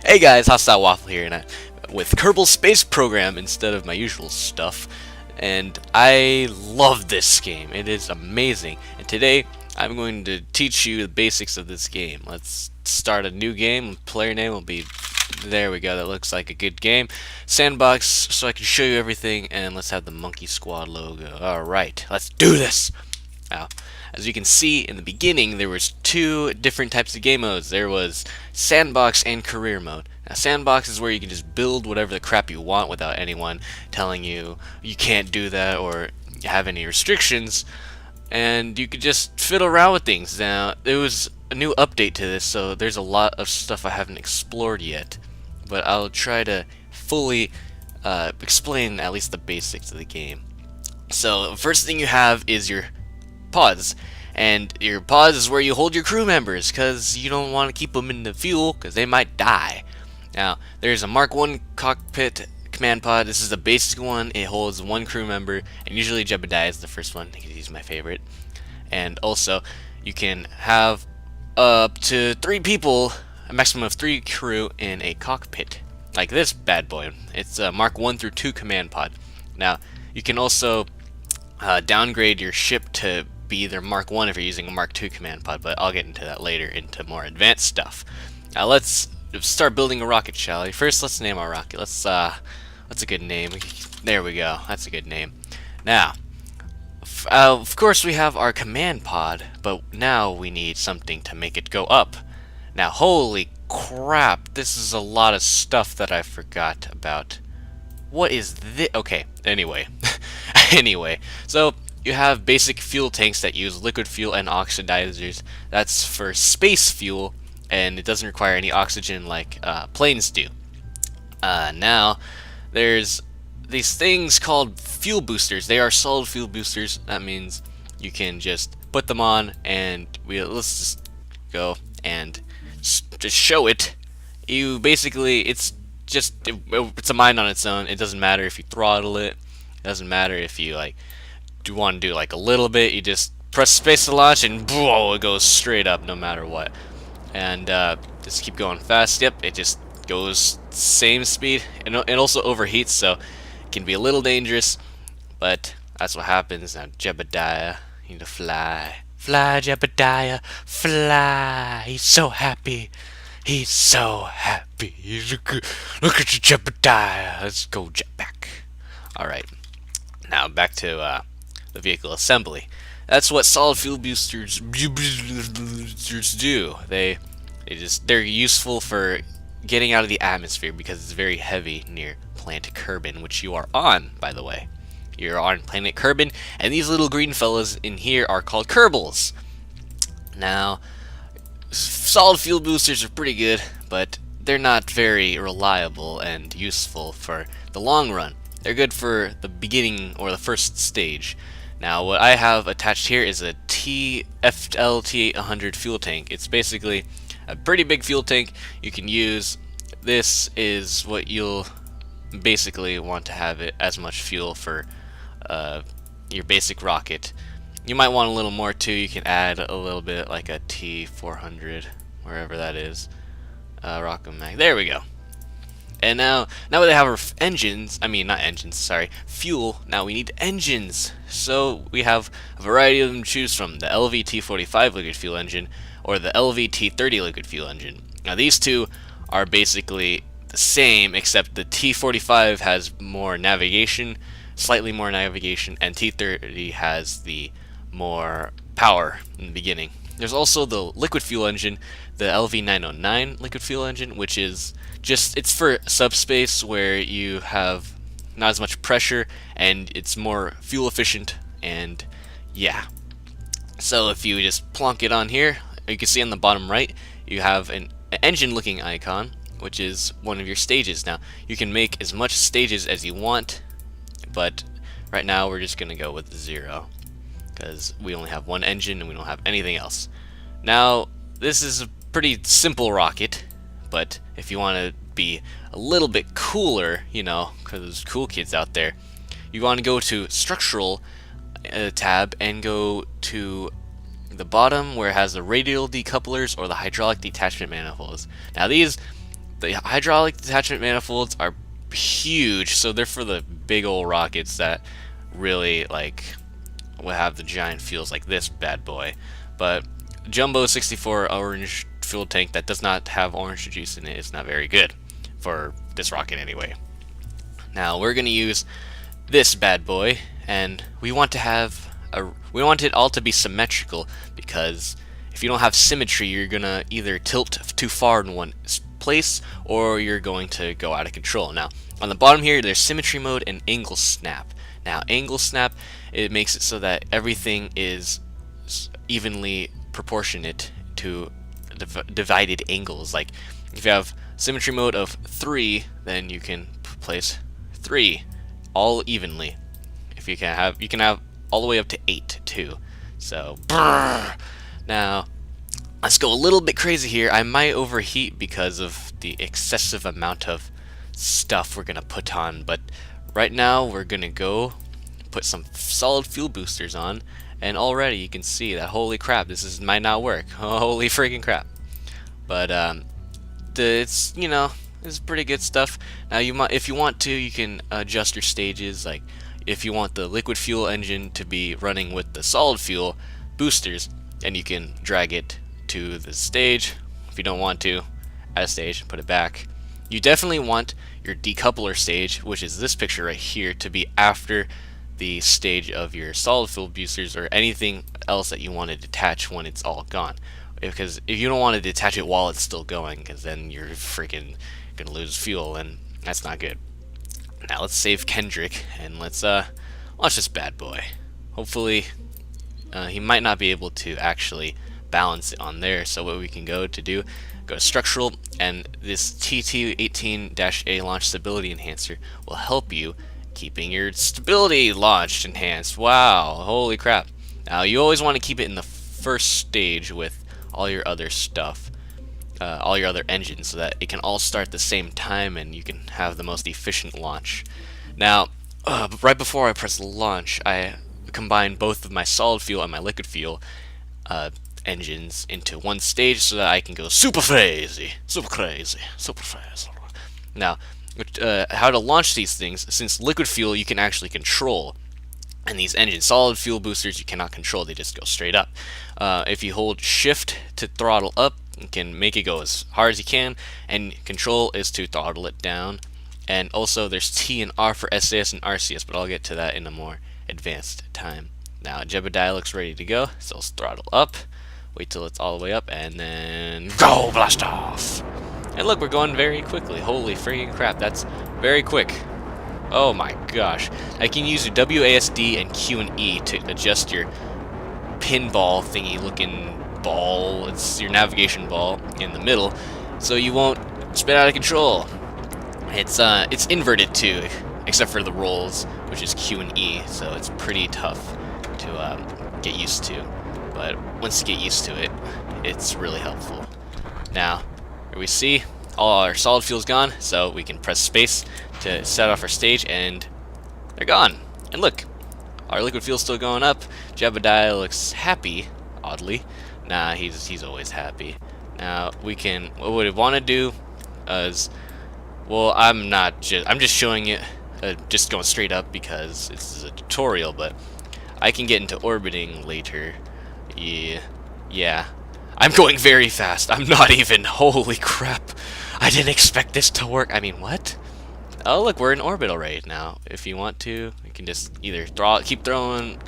Hey guys, HostileWaffle here, and with Kerbal Space Program instead of my usual stuff. And I love this game. It is amazing. And today, I'm going to teach you the basics of this game. Let's start a new game. Player name will be... There we go, that looks like a good game. Sandbox, so I can show you everything, and let's have the Monkey Squad logo. Alright, let's do this! Now, as you can see in the beginning, there was two different types of game modes. There was Sandbox and Career mode. Now, Sandbox is where you can just build whatever the crap you want without anyone telling you you can't do that or have any restrictions, and you could just fiddle around with things. Now, there was a new update to this, so there's a lot of stuff I haven't explored yet, but I'll try to fully explain at least the basics of the game. So, the first thing you have is your pods, and your pods is where you hold your crew members because you don't want to keep them in the fuel because they might die. Now, there's a Mark 1 cockpit command pod. This is the basic one. It holds one crew member, and usually Jebediah is the first one because he's my favorite. And also, you can have up to 3 people, a maximum of 3 crew in a cockpit, like this bad boy. It's a Mark 1 through 2 command pod. Now, you can also downgrade your ship to be either Mark 1 if you're using a Mark 2 command pod, but I'll get into that later, into more advanced stuff. Now let's start building a rocket, shall we? First, let's name our rocket. What's a good name? There we go. That's a good name. Now, of course we have our command pod, but now we need something to make it go up. Now, holy crap, this is a lot of stuff that I forgot about. What is this? Okay, anyway. Anyway, so you have basic fuel tanks that use liquid fuel and oxidizers. That's for space fuel, and it doesn't require any oxygen like planes do. Now, there's these things called fuel boosters. They are solid fuel boosters. That means you can just put them on, and let's just go and just show it. You basically, it's a mine on its own. It doesn't matter if you throttle it. It doesn't matter if you want to do like a little bit. You just press space to launch, and whoa, it goes straight up no matter what. And just keep going fast. Yep, it just goes same speed. And it also overheats, so it can be a little dangerous. But that's what happens. Now, Jebediah, you need to fly. Fly, Jebediah, fly. He's so happy. He's so happy. Look at you, Jebediah. Let's go jetpack. Alright. Now back to the vehicle assembly. That's what solid fuel boosters do. They're useful for getting out of the atmosphere because it's very heavy near planet Kerbin, which you are on, by the way. You're on planet Kerbin, and these little green fellas in here are called Kerbals. Now, solid fuel boosters are pretty good, but they're not very reliable and useful for the long run. They're good for the beginning or the first stage. Now, what I have attached here is a FLT800 fuel tank. It's basically a pretty big fuel tank you can use. This is what you'll basically want to have it as much fuel for your basic rocket. You might want a little more too. You can add a little bit, like a T400, wherever that is. Rocket mag. There we go. And now they have our engines, fuel, now we need engines. So we have a variety of them to choose from, the LVT45 liquid fuel engine or the LVT30 liquid fuel engine. Now these two are basically the same, except the T45 has more navigation, slightly more navigation, and T30 has the more power in the beginning. There's also the liquid fuel engine, the LV909 liquid fuel engine, which is it's for subspace where you have not as much pressure and it's more fuel efficient, and yeah. So if you just plonk it on here, you can see on the bottom right, you have an engine looking icon, which is one of your stages. Now, you can make as much stages as you want, but right now we're just going to go with 0 because we only have one engine and we don't have anything else. Now, this is a pretty simple rocket, but if you want to be a little bit cooler, you know, because there's cool kids out there, you want to go to structural tab and go to the bottom where it has the radial decouplers or the hydraulic detachment manifolds. Now these the hydraulic detachment manifolds are huge, so they're for the big old rockets that really like will have the giant fuels like this bad boy. But Jumbo 64 orange fuel tank that does not have orange juice in it is not very good for this rocket anyway. Now we're gonna use this bad boy, and we want it all to be symmetrical, because if you don't have symmetry, you're gonna either tilt too far in one place or you're going to go out of control. Now on the bottom here, there's symmetry mode and angle snap. Now angle snap, it makes it so that everything is evenly proportionate to divided angles. Like if you have symmetry mode of 3, then you can place 3 all evenly. If you can have all the way up to 8 too. So now let's go a little bit crazy here. I might overheat because of the excessive amount of stuff we're gonna put on, but right now we're gonna go put some solid fuel boosters on, and already you can see that, holy crap, might not work. Holy freaking crap. But it's, you know, it's pretty good stuff. Now if you want to, you can adjust your stages. Like if you want the liquid fuel engine to be running with the solid fuel boosters, and you can drag it to the stage. If you don't want to, add a stage and put it back. You definitely want your decoupler stage, which is this picture right here, to be after the stage of your solid fuel boosters or anything else that you want to detach when it's all gone. Because if you don't want to detach it while it's still going, because then you're freaking gonna lose fuel, and that's not good. Now let's save Kendrick and let's launch this bad boy. Hopefully he might not be able to actually balance it on there, so what we can go to structural, and this TT18-A launch stability enhancer will help you keeping your stability launched enhanced. Wow, holy crap. Now you always want to keep it in the first stage with all your other stuff, all your other engines, so that it can all start at the same time and you can have the most efficient launch. Now right before I press launch, I combine both of my solid fuel and my liquid fuel engines into one stage so that I can go super crazy. Now how to launch these things, since liquid fuel you can actually control, and these engines, solid fuel boosters, you cannot control, they just go straight up. If you hold shift to throttle up, you can make it go as hard as you can, and control is to throttle it down. And also there's T and R for SAS and RCS, but I'll get to that in a more advanced time. Now Jebediah looks ready to go, so let's throttle up, wait till it's all the way up, and then go blast off. And look, we're going very quickly. Holy freaking crap, that's very quick. Oh my gosh. I can use your WASD and Q and E to adjust your pinball thingy looking ball. It's your navigation ball in the middle, so you won't spin out of control. It's inverted too, except for the rolls, which is Q and E, so it's pretty tough to get used to. But once you get used to it, it's really helpful. Now, here we see all our solid fuel's gone, so we can press space to set off our stage, and they're gone. And look, our liquid fuel's still going up. Jebediah looks happy, oddly. Nah, he's always happy. Now we can, what we want to do is, well, I'm just showing it, just going straight up because it's a tutorial, but I can get into orbiting later. Yeah. I'm going very fast. I'm not even, holy crap. I didn't expect this to work. I mean, what? Oh, look, we're in orbit already now. If you want to, you can just either keep throttling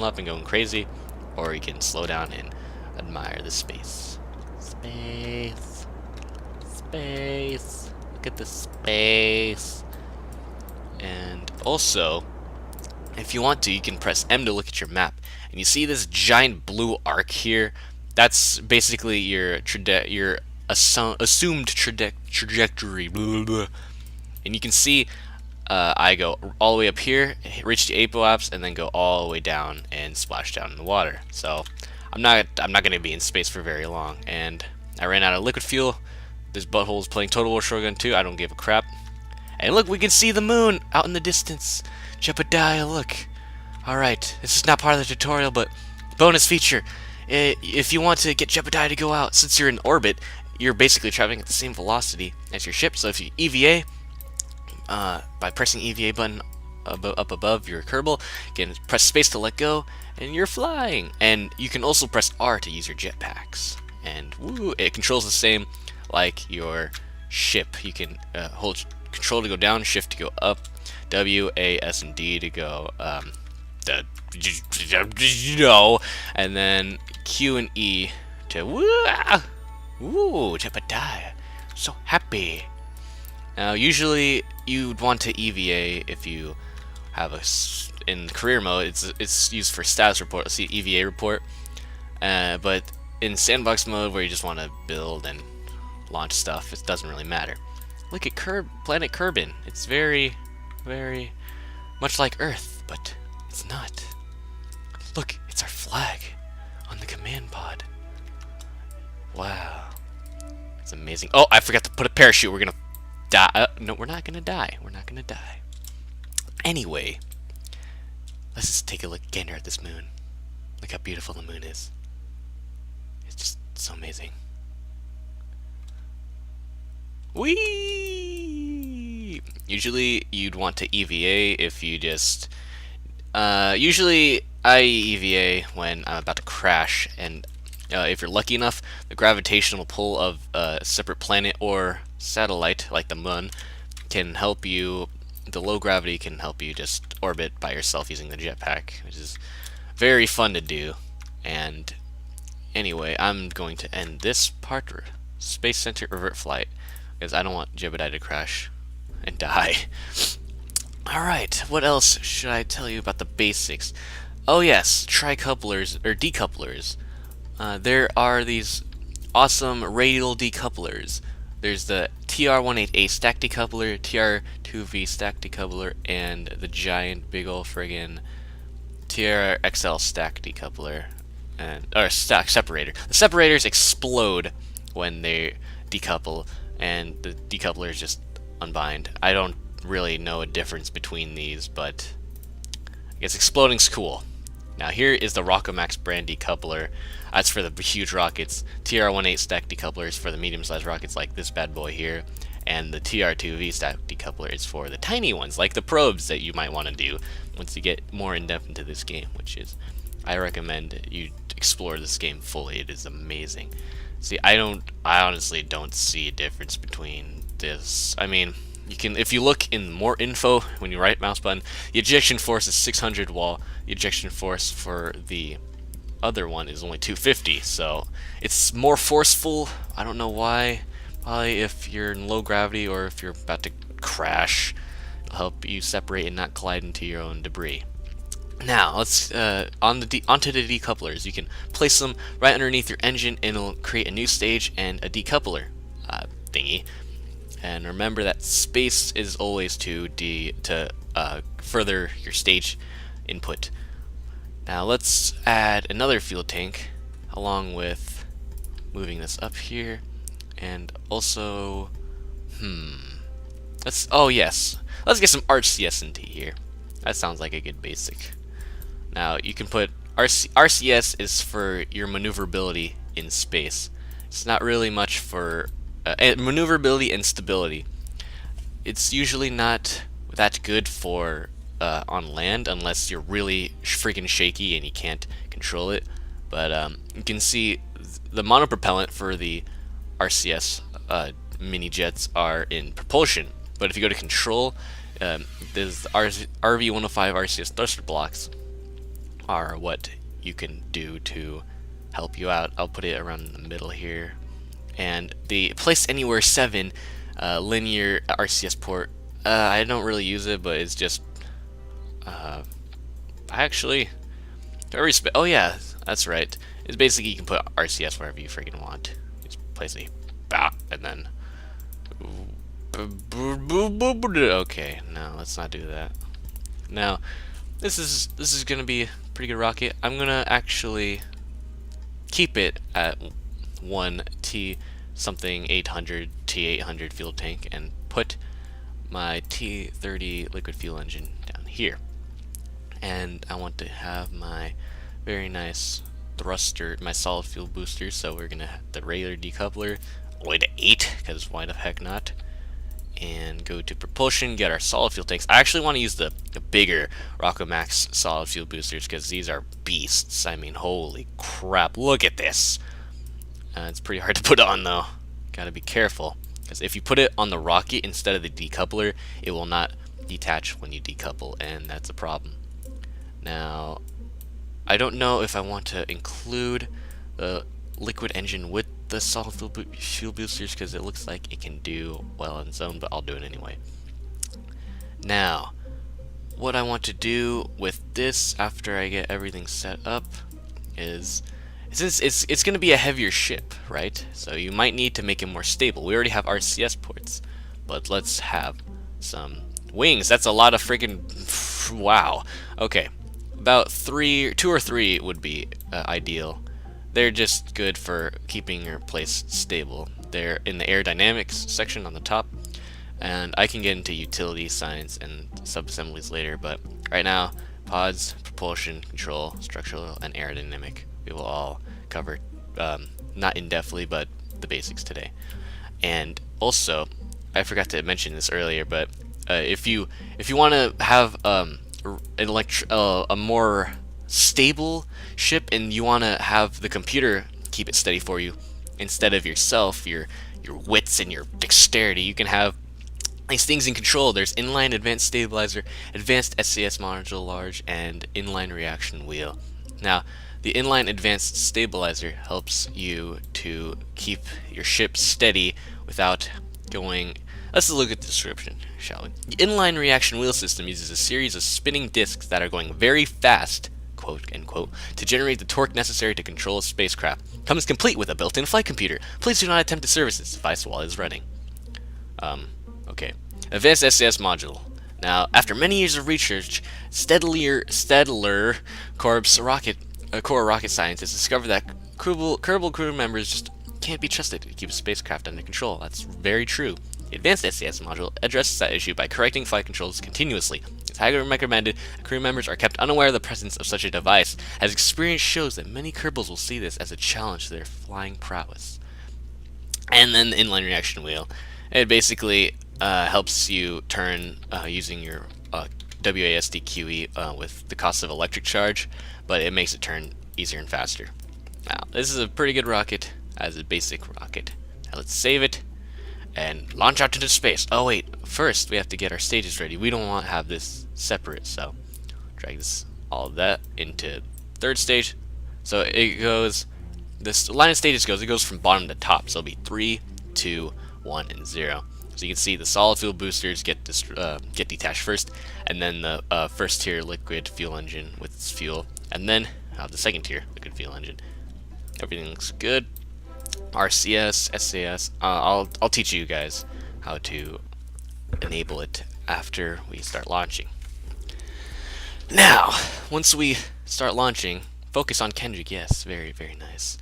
up and going crazy, or you can slow down and admire the space. Space. Space. Look at the space. And also, if you want to, you can press M to look at your map. And you see this giant blue arc here? That's basically your assumed trajectory. Blah, blah, blah. And you can see I go all the way up here, reach the apoapse, and then go all the way down and splash down in the water. So I'm not going to be in space for very long. And I ran out of liquid fuel. This butthole is playing Total War Shogun 2. I don't give a crap. And look, we can see the moon out in the distance. Jebediah, look. Alright, this is not part of the tutorial, but bonus feature. If you want to get Jebediah to go out, since you're in orbit, you're basically traveling at the same velocity as your ship. So if you EVA, by pressing EVA button up above your Kerbal, you can press space to let go, and you're flying. And you can also press R to use your jetpacks. And woo, it controls the same like your ship. You can hold control to go down, shift to go up, W, A, S, and D to go and then Q and E to woo, Jeopardy. So happy. Now, usually you'd want to EVA if you have in career mode. It's used for status report. Let's see, EVA report. But in sandbox mode, where you just want to build and launch stuff, it doesn't really matter. Look at planet Kerbin. It's very, very much like Earth, but it's not. Look, it's our flag on the command pod. Wow, it's amazing. Oh, I forgot to put a parachute. We're gonna die. No, we're not gonna die. We're not gonna die. Anyway, let's just take a look gander at this moon. Look how beautiful the moon is. It's just so amazing. Whee! Usually you'd want to EVA if you just usually I EVA when I'm about to crash, and if you're lucky enough, the gravitational pull of a separate planet or satellite like the moon can help you. The low gravity can help you just orbit by yourself using the jetpack, which is very fun to do. And anyway, I'm going to end this part, Space Center revert flight, because I don't want Jebediah to crash and die. Alright, what else should I tell you about the basics? Oh yes, tricouplers, or decouplers. There are these awesome radial decouplers. There's the TR18A stack decoupler, TR2V stack decoupler, and the giant big ol' friggin' TRXL stack decoupler, or stack separator. The separators explode when they decouple, and the decouplers just unbind. I don't really know a difference between these, but I guess exploding's cool. Now here is the Rockomax brand decoupler. That's for the huge rockets. TR18 stack decouplers for the medium-sized rockets like this bad boy here, and the TR2V stack decoupler is for the tiny ones like the probes that you might want to do once you get more in depth into this game, which is, I recommend you explore this game fully. It is amazing. See, I honestly don't see a difference between this. I mean, you can, if you look in more info when you right mouse button, the ejection force is 600, while the ejection force for the other one is only 250, so it's more forceful. I don't know why. Probably if you're in low gravity or if you're about to crash, it'll help you separate and not collide into your own debris. Now let's onto the decouplers. You can place them right underneath your engine, and it'll create a new stage and a decoupler thingy. And remember that space is always to further your stage input. Now let's add another fuel tank along with moving this up here, and also let's get some RCS here. That sounds like a good basic. Now you can put RCS is for your maneuverability in space. It's not really much for maneuverability and stability. It's usually not that good for on land unless you're really freaking shaky and you can't control it. But you can see the monopropellant for the RCS mini jets are in propulsion. But if you go to control, there's RV105 RCS thruster blocks are what you can do to help you out. I'll put it around in the middle here. And the Place Anywhere 7 linear RCS port, I don't really use it, but it's just oh yeah, that's right. It's basically you can put RCS wherever you freaking want. Just place a and then okay, no, let's not do that. Now this is gonna be a pretty good rocket. I'm gonna actually keep it at 1 T something 800 T800 fuel tank and put my T30 liquid fuel engine down here. And I want to have my very nice thruster, my solid fuel booster. So we're gonna have the regular decoupler all the way to 8, because why the heck not? And go to propulsion, get our solid fuel tanks. I actually want to use the bigger Rockomax solid fuel boosters because these are beasts. I mean, holy crap, look at this. It's pretty hard to put on though. Gotta be careful, because if you put it on the rocket instead of the decoupler, it will not detach when you decouple, and that's a problem. Now, I don't know if I want to include the liquid engine with the solid fuel boosters because it looks like it can do well on its own, but I'll do it anyway. Now, what I want to do with this after I get everything set up is, since it's going to be a heavier ship, right? So you might need to make it more stable. We already have RCS ports, but let's have some wings. That's a lot of freaking wow. Okay, about 2 or 3 would be ideal. They're just good for keeping your place stable. They're in the aerodynamics section on the top, and I can get into utility science and subassemblies later, but right now, pods, propulsion, control, structural, and aerodynamic. We will all cover, not in-depthly, but the basics today. And also, I forgot to mention this earlier, but if you want to have a more stable ship and you want to have the computer keep it steady for you instead of yourself, your wits and your dexterity, you can have these things in control. There's inline advanced stabilizer, advanced SAS module large, and inline reaction wheel. Now, the inline advanced stabilizer helps you to keep your ship steady without going. Let's look at the description, shall we? The inline reaction wheel system uses a series of spinning discs that are going very fast, quote unquote, to generate the torque necessary to control a spacecraft. Comes complete with a built-in flight computer. Please do not attempt to service this device while it is running. Okay. Advanced SAS module. Now, after many years of research, Stedler Corp's core rocket scientists discovered that Kerbal crew members just can't be trusted to keep a spacecraft under control. That's very true. The advanced SAS module addresses that issue by correcting flight controls continuously. It's highly recommended that crew members are kept unaware of the presence of such a device, as experience shows that many Kerbals will see this as a challenge to their flying prowess. And then the inline reaction wheel. It basically helps you turn using your WASD-QE with the cost of electric charge, but it makes it turn easier and faster. Now, this is a pretty good rocket as a basic rocket. Now let's save it and launch out into space. Oh wait, first we have to get our stages ready. We don't want to have this separate, so drag all of that into third stage. So it goes, this line of stages goes, it goes from bottom to top. So it'll be 3, 2, 1, and 0. So you can see the solid fuel boosters get detached first, and then the first tier liquid fuel engine with its fuel, and then the second tier liquid fuel engine. Everything looks good. RCS, SAS. I'll teach you guys how to enable it after we start launching. Now, once we start launching, focus on Kendrick. Yes, very, very nice.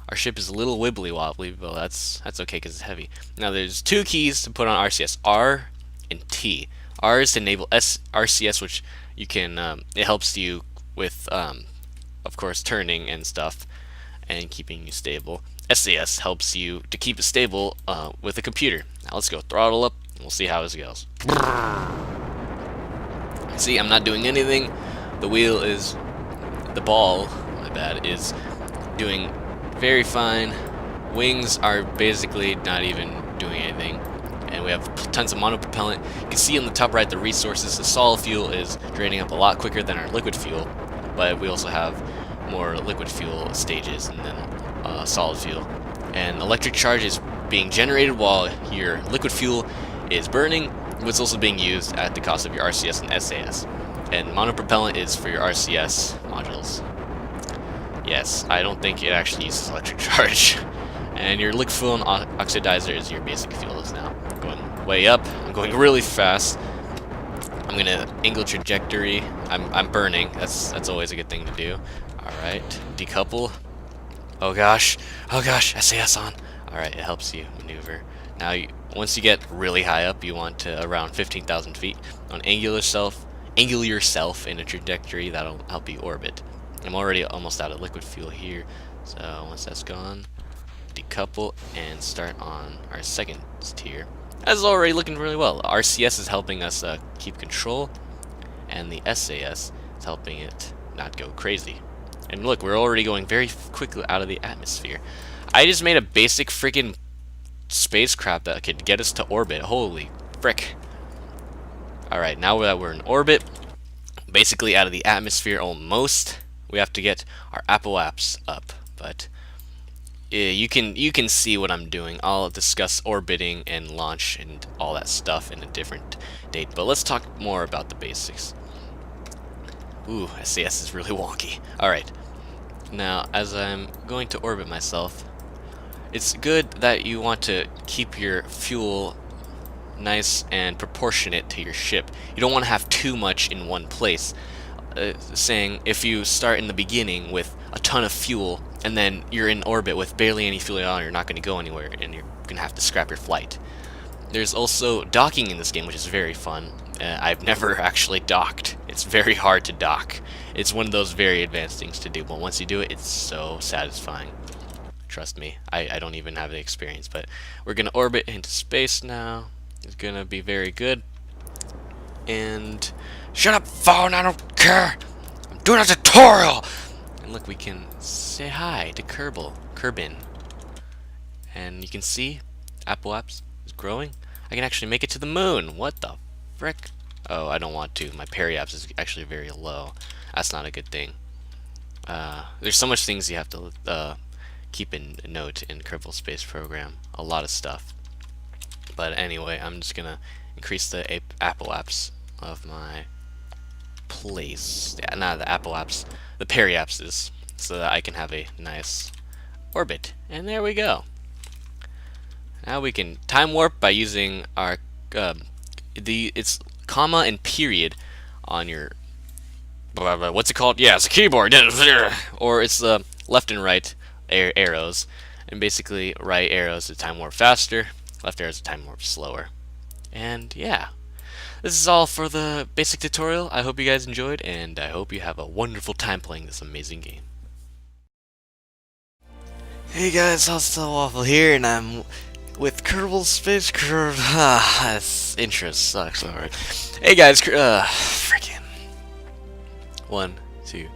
Our ship is a little wibbly wobbly, but that's okay because it's heavy. Now, there's 2 keys to put on RCS: R and T. R is to enable RCS, which you can. It helps you with, of course, turning and stuff, and keeping you stable. SAS helps you to keep it stable with a computer. Now let's go throttle up, and we'll see how this goes. See, I'm not doing anything. The wheel is, the ball, my bad, is doing very fine. Wings are basically not even doing anything. And we have tons of monopropellant. You can see on the top right the resources. The solid fuel is draining up a lot quicker than our liquid fuel, but we also have more liquid fuel stages and then solid fuel. And electric charge is being generated while your liquid fuel is burning, but it's also being used at the cost of your RCS and SAS. And monopropellant is for your RCS modules. Yes, I don't think it actually uses electric charge. And your liquid fuel and oxidizer is your basic fuels now. Going way up. I'm going really fast. I'm gonna angle trajectory. I'm burning. That's always a good thing to do. Alright, decouple. Oh gosh, SAS on. Alright, it helps you maneuver. Now, once you get really high up, you want to around 15,000 feet. Angle yourself in a trajectory that'll help you orbit. I'm already almost out of liquid fuel here, so once that's gone, decouple and start on our second tier. That's already looking really well. RCS is helping us keep control, and the SAS is helping it not go crazy. And look, we're already going very quickly out of the atmosphere. I just made a basic freaking spacecraft that could get us to orbit. Holy frick. Alright, now that we're in orbit, basically out of the atmosphere almost, we have to get our apps up. But yeah, you can see what I'm doing. I'll discuss orbiting and launch and all that stuff in a different date. But let's talk more about the basics. Ooh, SAS is really wonky. Alright, now as I'm going to orbit myself, it's good that you want to keep your fuel nice and proportionate to your ship. You don't want to have too much in one place. Saying if you start in the beginning with a ton of fuel and then you're in orbit with barely any fuel at all, you're not going to go anywhere and you're going to have to scrap your flight. There's also docking in this game, which is very fun. I've never actually docked. It's very hard to dock. It's one of those very advanced things to do, but once you do it, it's so satisfying. Trust me, I don't even have the experience, but we're going to orbit into space now. It's going to be very good. And shut up, phone, I don't care! I'm doing a tutorial! And look, we can say hi to Kerbin. And you can see, Apps is growing. I can actually make it to the moon. What the frick? Oh, I don't want to. My periapps is actually very low. That's not a good thing. There's so much things you have to keep in note in Kerbal Space Program. A lot of stuff. But anyway, I'm just gonna increase the apps of my place. Yeah, not the apps, the periapses, so that I can have a nice orbit. And there we go. Now we can time warp by using our it's comma and period on your what's it called? Yeah, it's a keyboard. Or it's the left and right arrows, and basically right arrows to time warp faster, left arrows to time warp slower. And yeah, this is all for the basic tutorial. I hope you guys enjoyed, and I hope you have a wonderful time playing this amazing game. Hey guys, HostileWaffle here, and I'm with Kerbal Space Program. This intro sucks. Alright. Hey guys, freaking 1, 2,